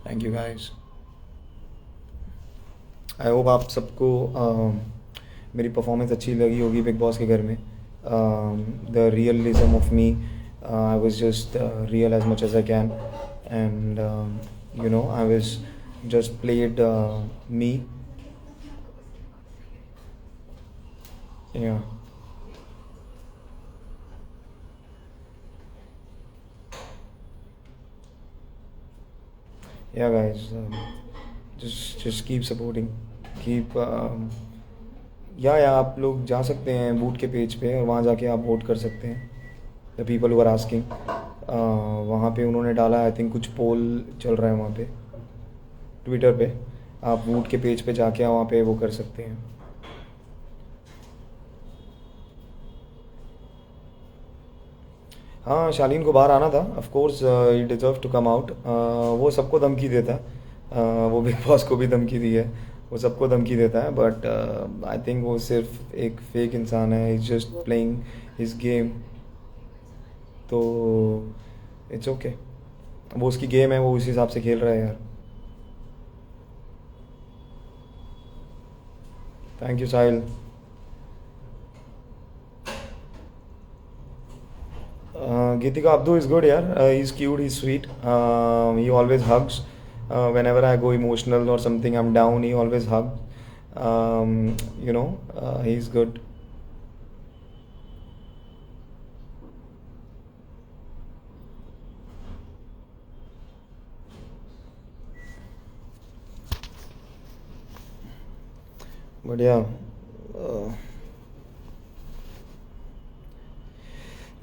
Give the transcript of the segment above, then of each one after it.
Thank you guys. I hope आप सबको मेरी परफॉर्मेंस अच्छी लगी होगी बिग बॉस के घर में। The realism of me, I was just real as much as I can, and I was just played me. Yeah yeah guys, just keep supporting, keep या आप लोग जा सकते हैं बूट के पेज पे और वहाँ जाके आप वोट कर सकते हैं। The people who are asking, वहाँ पे उन्होंने डाला, आई थिंक कुछ पोल चल रहा है वहाँ पे ट्विटर पे। आप वोट के पेज पे जाके वहाँ पे वो कर सकते हैं। हाँ, शालीन को बाहर आना था, of course he deserve to come out. वो सबको धमकी देता है। वो बिग बॉस को भी धमकी दी है, वो सबको धमकी देता है, बट आई थिंक वो सिर्फ एक फेक इंसान है, is just playing his game. तो इट्स ओके, वो उसकी गेम है, वो उस हिसाब से खेल रहा है यार। Thank you Sahil. Geetika Abdu is good, yeah. He's cute, he's sweet. He always hugs. Whenever I go emotional or something, I'm down, he always hugs. He's good. But yeah, uh,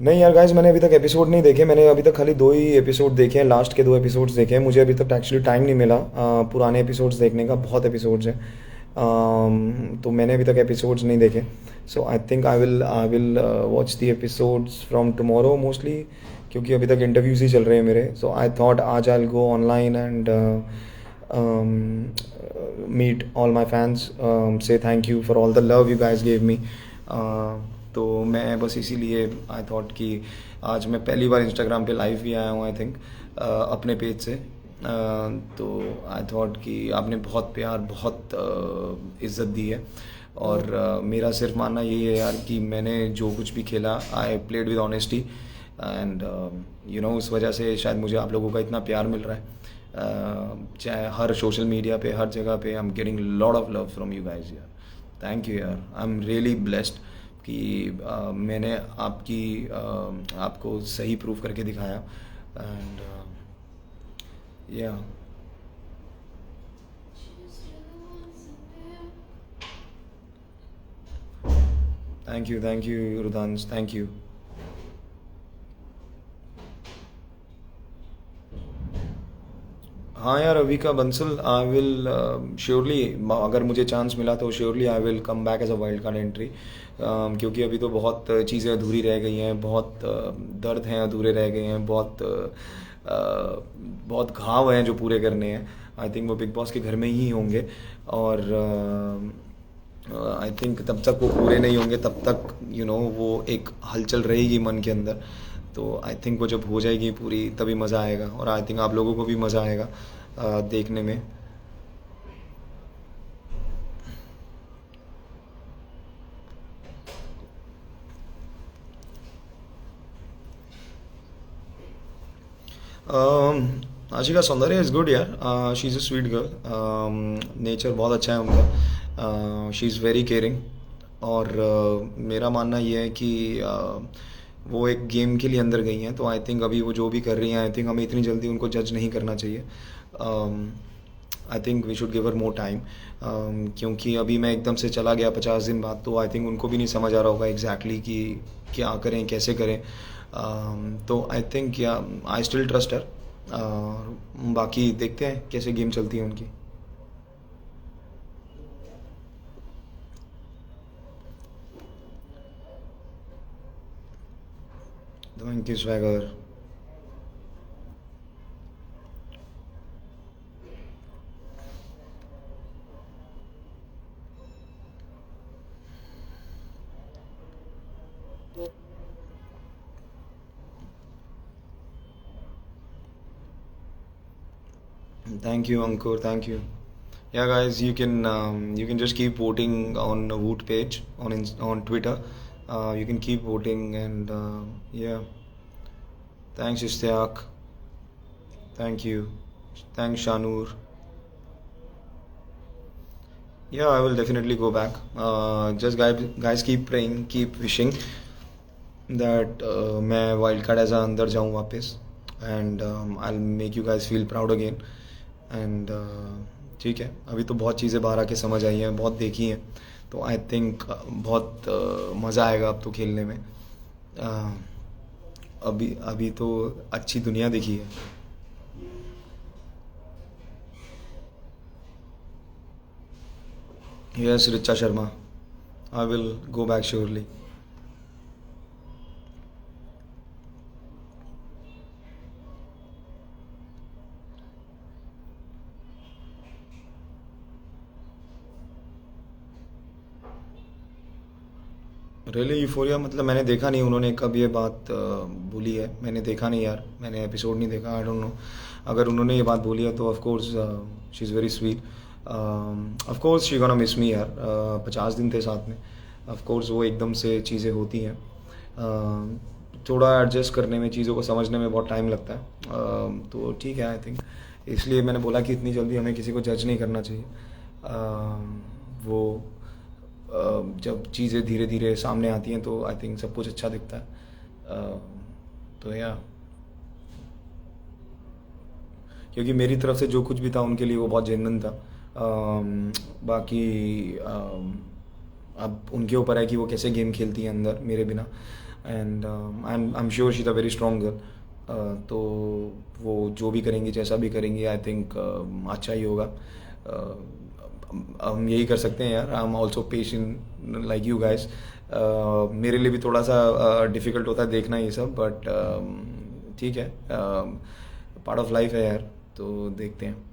नहीं यार guys, मैंने अभी तक episode नहीं देखे। मैंने अभी तक खाली दो ही एपिसोड देखे हैं, लास्ट के दो एपिसोड्स देखे हैं। मुझे अभी तक एक्चुअली टाइम नहीं मिला पुराने एपिसोड्स देखने का, बहुत एपिसोड्स हैं। तो मैंने अभी तक एपिसोड्स नहीं देखे। So I will watch the episodes from tomorrow mostly, क्योंकि अभी तक इंटरव्यूज ही चल रहे हैं मेरे। सो आई थॉट आज I will go online and meet all my fans, say thank you for all the love you guys gave me. तो मैं बस इसीलिए आई थॉट कि आज मैं पहली बार इंस्टाग्राम पे लाइव भी आया हूँ, आई थिंक अपने पेज से। तो आई थॉट कि आपने बहुत प्यार, बहुत इज़्ज़त दी है। और मेरा सिर्फ मानना यही है यार कि मैंने जो कुछ भी खेला, I played with honesty, and उस वजह से शायद मुझे आप लोगों का इतना प्यार मिल रहा है। चाहे हर सोशल मीडिया पे, हर जगह पे I am getting lot of love from you guys यार। थैंक यू यार, आई एम रियली ब्लेस्ड कि मैंने आपको सही प्रूव करके दिखाया। एंड या थैंक यू रुदांश, थैंक यू। हाँ यार, अभी का बंसल, आई विल श्योरली, अगर मुझे चांस मिला तो surely I will come back as a wild card entry. क्योंकि अभी तो बहुत चीज़ें अधूरी रह गई हैं, बहुत दर्द हैं अधूरे रह गए हैं, बहुत घाव हैं जो पूरे करने हैं। आई थिंक वो बिग बॉस के घर में ही होंगे। और आई थिंक तब तक वो पूरे नहीं होंगे, तब तक वो एक हलचल रहेगी मन के अंदर। तो आई थिंक वो जब हो जाएगी पूरी तभी मज़ा आएगा, और आई थिंक आप लोगों को भी मज़ा आएगा देखने में। आशिका सौंदर्य इज़ गुड यार, she is a sweet girl, nature बहुत अच्छा है उनका, शी इज़ वेरी केयरिंग। और मेरा मानना ये है कि वो एक गेम के लिए अंदर गई हैं, तो आई थिंक अभी वो जो भी कर रही हैं, आई थिंक हमें इतनी जल्दी उनको जज नहीं करना चाहिए। I think we should give her more time, क्योंकि अभी मैं एकदम से चला गया 50 दिन बाद, तो आई थिंक उनको भी नहीं समझ आ रहा होगा एग्जैक्टली कि क्या करें, कैसे करें। तो आई थिंक या आई स्टिल ट्रस्ट हर। बाकी देखते हैं कैसे गेम चलती है उनकी। Thank you swagger. Thank you, Ankur. Thank you. Yeah, guys, you can just keep voting on the Voot page on Twitter. You can keep voting, and yeah. Thanks, Ishtiaq. Thank you. Thanks, Shanur. Yeah, I will definitely go back. Just guys, keep praying, keep wishing that मैं wild card as अंदर जाऊँ वापस, and I make you guys feel proud again, and ठीक है, अभी तो बहुत चीज़ें बाहर आके समझ आई हैं, बहुत देखी हैं, तो आई थिंक बहुत मज़ा आएगा अब तो खेलने में। uh, अभी अभी तो अच्छी दुनिया दिखी है। Yes, Richa Sharma, I will go back surely. Really euphoria, मतलब मैंने देखा नहीं उन्होंने कब ये बात बोली है, मैंने देखा नहीं यार, मैंने एपिसोड नहीं देखा, आई डोंट नो। अगर उन्होंने ये बात बोली है तो of course she is very sweet. Of course she gonna miss मी यार। 50 दिन थे साथ में, ऑफ कोर्स वो एकदम से चीज़ें होती हैं। थोड़ा एडजस्ट करने में, चीज़ों को समझने में बहुत टाइम लगता है। तो ठीक है, आई थिंक इसलिए मैंने बोला कि इतनी जल्दी हमें किसी को जज नहीं करना चाहिए। वो जब चीज़ें धीरे धीरे सामने आती हैं तो आई थिंक सब कुछ अच्छा दिखता है। तो या, क्योंकि मेरी तरफ से जो कुछ भी था उनके लिए वो बहुत जेन्युइन था। बाकी अब उनके ऊपर है कि वो कैसे गेम खेलती हैं अंदर मेरे बिना, and I am sure she is a very strong girl. तो वो जो भी करेंगी, जैसा भी करेंगी, आई थिंक अच्छा ही होगा। हम यही कर सकते हैं यार। I am also patient like you guys. मेरे लिए भी थोड़ा सा डिफ़िकल्ट होता है देखना ये सब, बट ठीक है, पार्ट ऑफ लाइफ है यार, तो देखते हैं।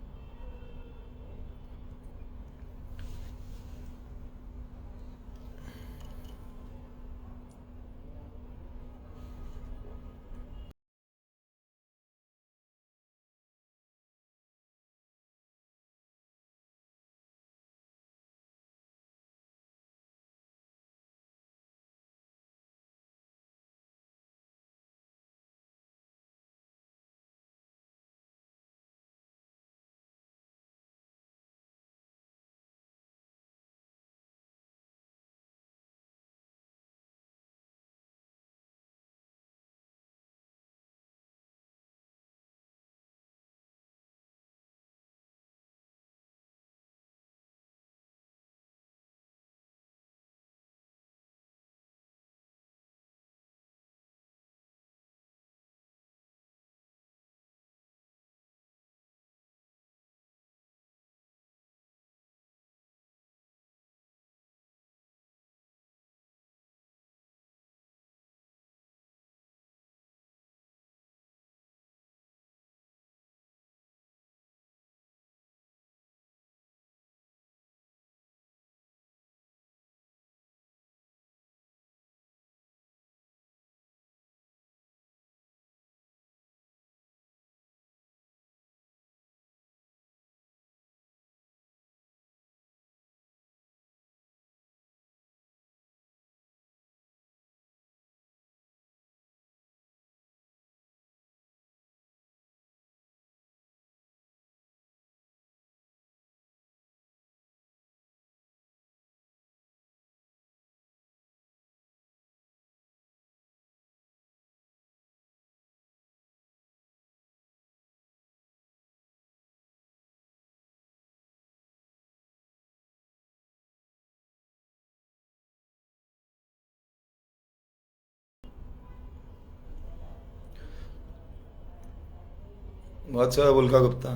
बहुत सा Ulka Gupta.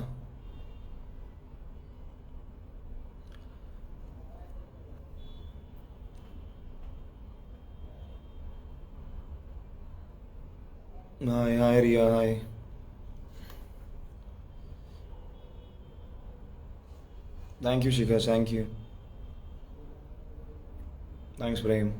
Hi hi Riya, hi. Thank you Shikhar, thank you. Thanks Prem.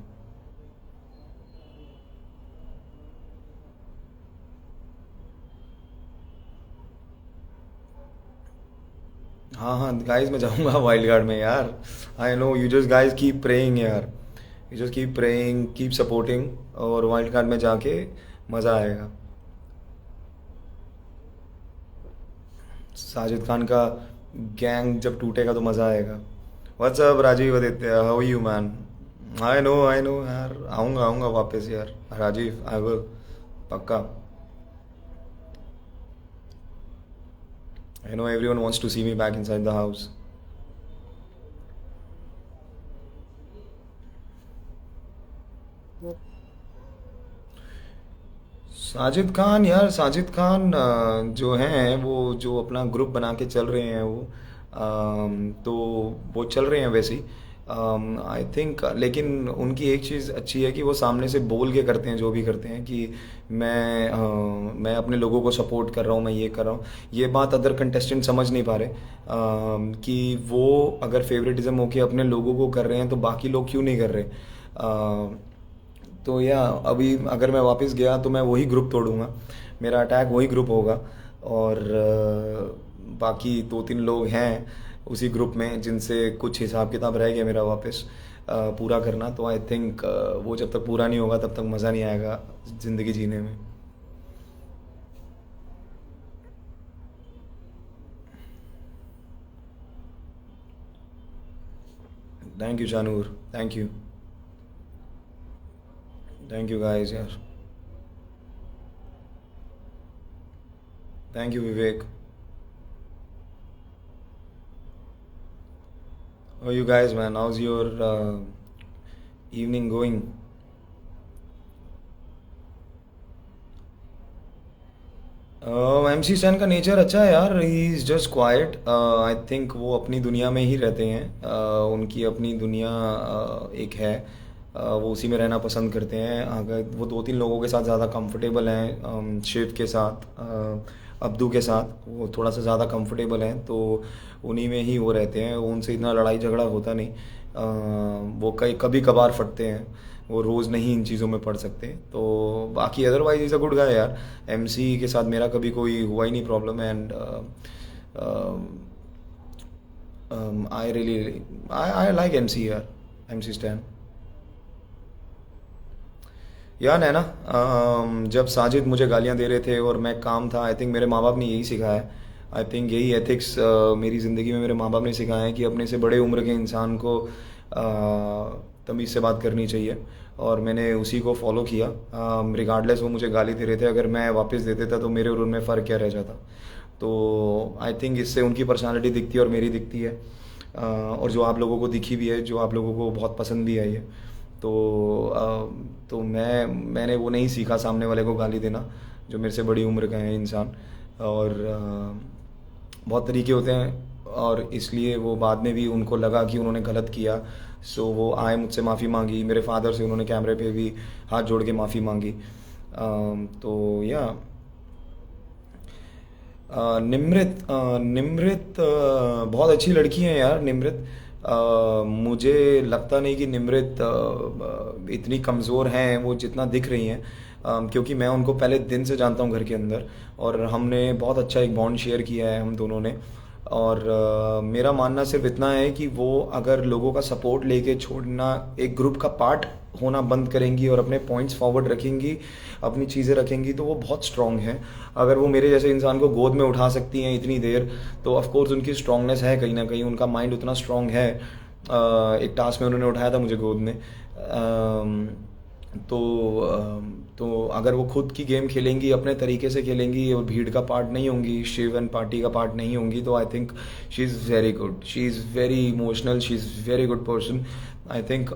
हाँ हाँ गाइस, मैं जाऊँगा वाइल्ड कार्ड में यार। I know you just guys keep praying यार, you just keep praying, keep supporting, और वाइल्ड कार्ड में जाके मज़ा आएगा। साजिद खान का गैंग जब टूटेगा तो मज़ा आएगा। What's up Rajeev Aditya, how you man? I know यार, आऊँगा आऊँगा वापस यार राजीव, आई विल, पक्का। I know everyone wants to see me back inside the house. Sajid Khan यार, साजिद खान जो हैं वो जो अपना ग्रुप बना के चल रहे हैं वो, तो वो चल रहे हैं वैसे ही, आई थिंक। लेकिन उनकी एक चीज़ अच्छी है कि वो सामने से बोल के करते हैं जो भी करते हैं, कि मैं अपने लोगों को सपोर्ट कर रहा हूँ, मैं ये कर रहा हूँ। ये बात अदर कंटेस्टेंट समझ नहीं पा रहे, कि वो अगर फेवरेटिज्म होके अपने लोगों को कर रहे हैं तो बाकी लोग क्यों नहीं कर रहे। तो या अभी अगर मैं वापस गया तो मैं वही ग्रुप तोड़ूंगा, मेरा अटैक वही ग्रुप होगा। और बाकी दो तीन लोग हैं उसी ग्रुप में जिनसे कुछ हिसाब किताब रह गया मेरा वापस पूरा करना। तो आई थिंक वो जब तक पूरा नहीं होगा तब तक मज़ा नहीं आएगा ज़िंदगी जीने में। Thank you Shanoor, thank you guys यार, thank you Vivek. How you guys man, how's your evening going? MC Stan का नेचर अच्छा है यार, he is just quite. I think वो अपनी दुनिया में ही रहते हैं, उनकी अपनी दुनिया एक है, वो उसी में रहना पसंद करते हैं। अगर वो दो तीन लोगों के साथ ज़्यादा कंफर्टेबल हैं, शिव के साथ, अब्दू के साथ वो थोड़ा सा ज़्यादा कंफर्टेबल हैं, तो उन्हीं में ही वो रहते हैं, उनसे इतना लड़ाई झगड़ा होता नहीं। वो कई कभी कभार फटते हैं, वो रोज़ नहीं इन चीज़ों में पड़ सकते। तो बाकी otherwise is a good guy यार। MC के साथ मेरा कभी कोई हुआ ही नहीं problem, and I really I like MC यार, MC स्टैन। या नैना, जब साजिद मुझे गालियाँ दे रहे थे और मैं काम था, आई थिंक मेरे माँ बाप ने यही सिखाया। आई थिंक यही एथिक्स मेरी ज़िंदगी में मेरे माँ बाप ने सिखाया है कि अपने से बड़े उम्र के इंसान को तमीज़ से बात करनी चाहिए, और मैंने उसी को फॉलो किया। रिगार्डलेस वो मुझे गाली दे रहे थे, अगर मैं वापस दे देता तो मेरे और उनमें फ़र्क क्या रह जाता। तो आई थिंक इससे उनकी पर्सनालिटी दिखती है और मेरी दिखती है, और जो आप लोगों को दिखी भी है, जो आप लोगों को बहुत पसंद भी आई है। तो मैंने वो नहीं सीखा सामने वाले को गाली देना, जो मेरे से बड़ी उम्र का है इंसान। और बहुत तरीके होते हैं, और इसलिए वो बाद में भी उनको लगा कि उन्होंने गलत किया, सो वो आए मुझसे माफ़ी मांगी, मेरे फादर से उन्होंने कैमरे पे भी हाथ जोड़ के माफ़ी मांगी। तो या निम्रित बहुत अच्छी लड़की है यार निम्रित। मुझे लगता नहीं कि निम्रित इतनी कमज़ोर हैं वो जितना दिख रही हैं, क्योंकि मैं उनको पहले दिन से जानता हूँ घर के अंदर, और हमने बहुत अच्छा एक बॉन्ड शेयर किया है हम दोनों ने। और मेरा मानना सिर्फ इतना है कि वो अगर लोगों का सपोर्ट लेके छोड़ना, एक ग्रुप का पार्ट होना बंद करेंगी और अपने पॉइंट्स फॉरवर्ड रखेंगी, अपनी चीज़ें रखेंगी, तो वो बहुत स्ट्रांग है। अगर वो मेरे जैसे इंसान को गोद में उठा सकती हैं इतनी देर, तो ऑफ कोर्स उनकी स्ट्रांगनेस है, कहीं ना कहीं उनका माइंड उतना स्ट्रांग है। एक टास्क में उन्होंने उठाया था मुझे गोद में। तो अगर वो खुद की गेम खेलेंगी, अपने तरीके से खेलेंगी, और भीड़ का पार्ट नहीं होंगी, शिव एंड पार्टी का पार्ट नहीं होंगी, तो I think she is very good, she is very emotional, she is very good person. I think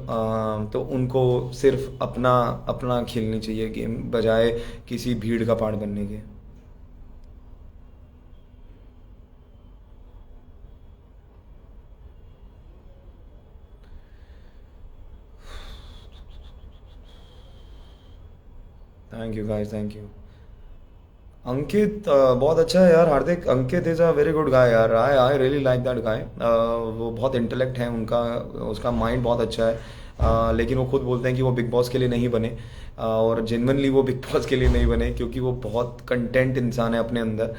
तो उनको सिर्फ अपना अपना खेलनी चाहिए गेम, बजाय किसी भीड़ का पार्ट बनने के। Thank you guys, thank you. Ankit बहुत अच्छा है यार Hardik, Ankit is a very good guy यार, I I really like that guy. वो बहुत इंटेलेक्ट है उनका, उसका माइंड बहुत अच्छा है। लेकिन वो खुद बोलते हैं कि वो बिग बॉस के लिए नहीं बने, और जेनवनली वो बिग बॉस के लिए नहीं बने, क्योंकि वो बहुत कंटेंट इंसान है अपने अंदर।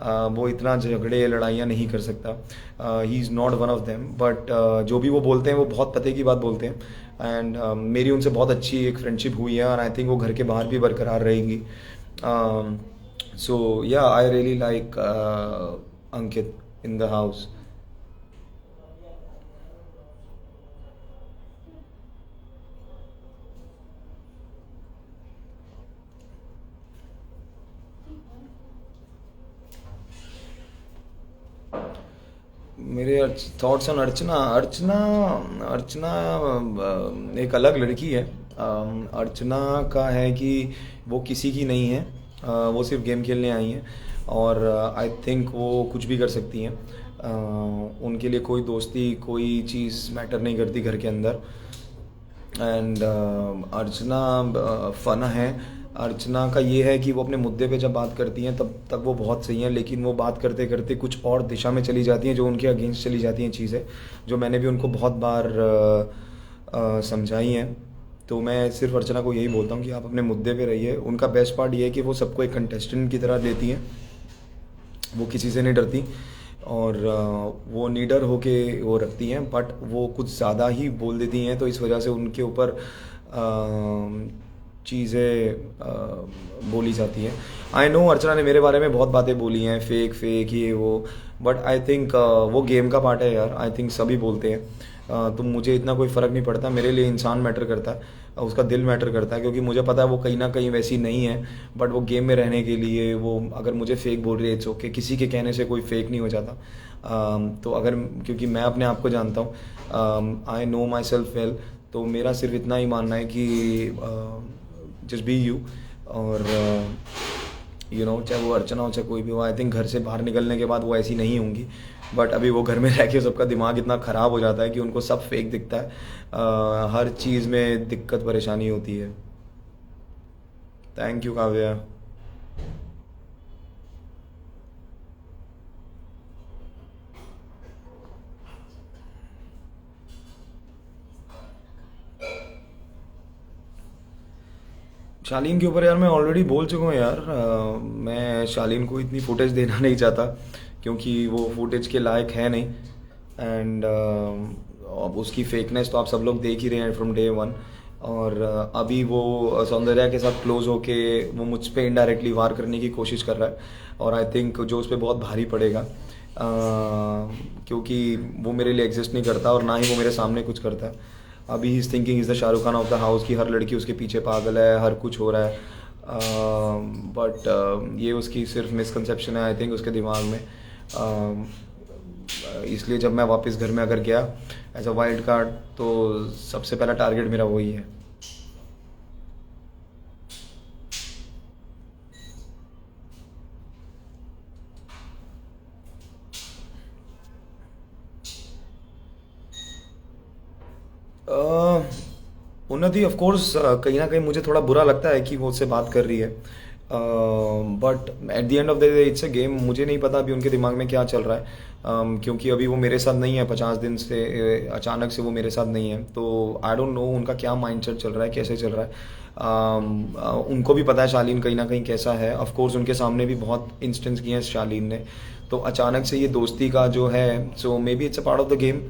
वो इतना झगड़े लड़ाइयाँ नहीं कर सकता। He is not one of them, but जो भी वो बोलते हैं वो बहुत पते की बात बोलते हैं। एंड मेरी उनसे बहुत अच्छी एक फ्रेंडशिप हुई है, और आई थिंक वो घर के बाहर भी बरकरार रहेंगी। सो या आई really like Ankit in the house. मेरे थॉट्स ऑन अर्चना। अर्चना अर्चना एक अलग लड़की है। अर्चना का है कि वो किसी की नहीं है। वो सिर्फ गेम खेलने आई हैं, और आई थिंक वो कुछ भी कर सकती हैं। उनके लिए कोई दोस्ती कोई चीज़ मैटर नहीं करती घर के अंदर। एंड अर्चना फ़न है। अर्चना का ये है कि वो अपने मुद्दे पे जब बात करती हैं तब तक वो बहुत सही हैं, लेकिन वो बात करते करते कुछ और दिशा में चली जाती हैं जो उनके अगेंस्ट चली जाती हैं चीज़ें, जो मैंने भी उनको बहुत बार समझाई हैं। तो मैं सिर्फ अर्चना को यही बोलता हूँ कि आप अपने मुद्दे पे रहिए। उनका बेस्ट पार्ट ये है कि वो सबको एक कंटेस्टेंट की तरह लेती हैं, वो किसी से नहीं डरती, और वो निडर होके वो रखती हैं, बट वो कुछ ज़्यादा ही बोल देती हैं, तो इस वजह से उनके ऊपर चीज़ें बोली जाती हैं। आई नो अर्चना ने मेरे बारे में बहुत बातें बोली हैं, फेक फेक ये वो, बट आई थिंक वो गेम का पार्ट है यार। आई थिंक सभी बोलते हैं। तो मुझे इतना कोई फ़र्क नहीं पड़ता। मेरे लिए इंसान मैटर करता है, उसका दिल मैटर करता है, क्योंकि मुझे पता है वो कहीं ना कहीं वैसी नहीं है, बट वो गेम में रहने के लिए वो अगर मुझे फेक बोल रही है, इट्स ओके। किसी के कहने से कोई फेक नहीं हो जाता। तो अगर, क्योंकि मैं अपने आप को जानता हूँ, I know my self well, तो मेरा सिर्फ इतना ही मानना है कि जस्ट बी यू। और यू नो, चाहे वो अर्चना हो चाहे कोई भी हो, आई थिंक घर से बाहर निकलने के बाद वो ऐसी नहीं होंगी, बट अभी वो घर में रह के सबका दिमाग इतना ख़राब हो जाता है कि उनको सब फेक दिखता है। हर चीज़ में दिक्कत परेशानी होती है। Thank you Kavya. शालीन के ऊपर यार मैं ऑलरेडी बोल चुका हूँ यार। मैं शालीन को इतनी फुटेज देना नहीं चाहता, क्योंकि वो फुटेज के लायक है नहीं। एंड अब उसकी फेकनेस तो आप सब लोग देख ही रहे हैं फ्रॉम डे वन। और अभी वो सौंदर्या के साथ क्लोज होके वो मुझ पे इनडायरेक्टली वार करने की कोशिश कर रहा है, और आई थिंक जो उस पर बहुत भारी पड़ेगा, क्योंकि वो मेरे लिए एग्जिस्ट नहीं करता और ना ही वो मेरे सामने कुछ करता है। अभी he is thinking is the Shahrukh Khan of the house, की हर लड़की उसके पीछे पागल है, हर कुछ हो रहा है। बट ये उसकी सिर्फ मिसकंसेप्शन है आई थिंक उसके दिमाग में। इसलिए जब मैं वापस घर में अगर गया एज अ वाइल्ड कार्ड, तो सबसे पहला टारगेट मेरा वही है। उन्नति ऑफ कोर्स कहीं ना कहीं मुझे थोड़ा बुरा लगता है कि वो उससे बात कर रही है, but at the end of the day it's a game. मुझे नहीं पता अभी उनके दिमाग में क्या चल रहा है, क्योंकि अभी वो मेरे साथ नहीं है 50 दिन से। अचानक से वो मेरे साथ नहीं है, तो आई डोंट नो उनका क्या माइंडसेट चल रहा है, कैसे चल रहा है। उनको भी पता है शालीन कहीं ना कहीं कैसा है। ऑफ कोर्स उनके सामने भी बहुत इंस्टेंस किए हैं शालीन ने, तो अचानक से ये दोस्ती का जो है, so maybe it's a part of the game.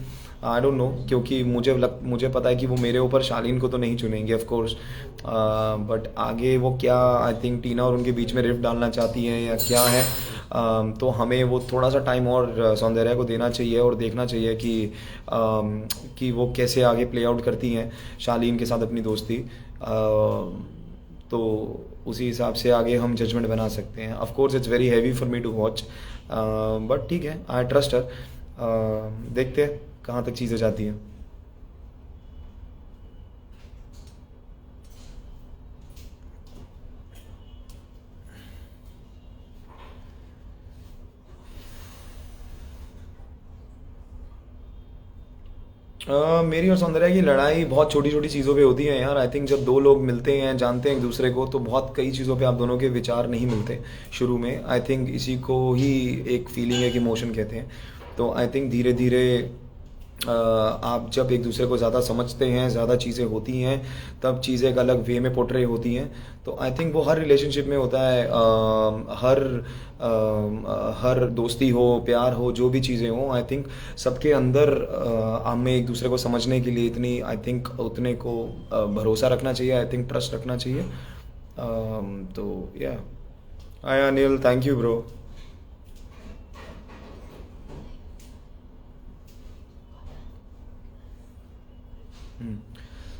I don't know, क्योंकि मुझे पता है कि वो मेरे ऊपर शालीन को तो नहीं चुनेंगे ऑफ कोर्स, बट आगे वो क्या, आई थिंक टीना और उनके बीच में रिफ्ट डालना चाहती हैं या क्या है। तो हमें वो थोड़ा सा टाइम और सौंदर्या को देना चाहिए और देखना चाहिए कि वो कैसे आगे प्ले आउट करती हैं शालीन के साथ अपनी दोस्ती। तो उसी हिसाब से आगे हम जजमेंट बना सकते हैं। Of course it's very heavy for me to watch, but ठीक है, आई ट्रस्ट हर। देखते हैं कहाँ तक चीज़ें जाती हैं। मेरी और सौंदर्या की लड़ाई बहुत छोटी छोटी चीज़ों पे होती है यार। आई थिंक जब दो लोग मिलते हैं, जानते हैं एक दूसरे को, तो बहुत कई चीज़ों पे आप दोनों के विचार नहीं मिलते शुरू में। आई थिंक इसी को ही एक फीलिंग, एक इमोशन कहते हैं। तो आई थिंक धीरे धीरे आप जब एक दूसरे को ज़्यादा समझते हैं, ज़्यादा चीज़ें होती हैं, तब चीज़ें एक अलग वे में पोर्ट्रे होती हैं। तो आई थिंक वो हर रिलेशनशिप में होता है। हर दोस्ती हो, प्यार हो, जो भी चीज़ें हों, आई थिंक सबके अंदर हमें एक दूसरे को समझने के लिए इतनी आई थिंक उतने को भरोसा रखना चाहिए, आई थिंक ट्रस्ट रखना चाहिए। तो या हाय अनिल, थैंक यू ब्रो।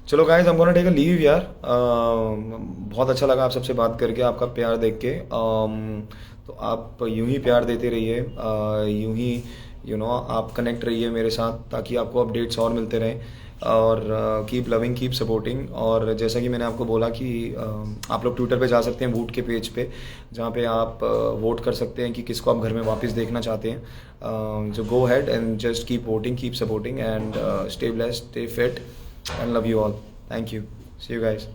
चलो गाइस, हम गोना टेक अ लीव यार। बहुत अच्छा लगा आप सबसे बात करके, आपका प्यार देख के। तो आप यूं ही प्यार देते रहिए, यूं ही आप कनेक्ट रहिए मेरे साथ, ताकि आपको अपडेट्स और मिलते रहें। और कीप लविंग, कीप सपोर्टिंग। और जैसा कि मैंने आपको बोला कि आप लोग ट्विटर पे जा सकते हैं, वोट के पेज पे, जहाँ पे आप वोट कर सकते हैं कि किसको आप घर में वापस देखना चाहते हैं। जो go ahead and just keep voting, keep supporting, and stay blessed, stay fit, and love you all. Thank you. See you guys.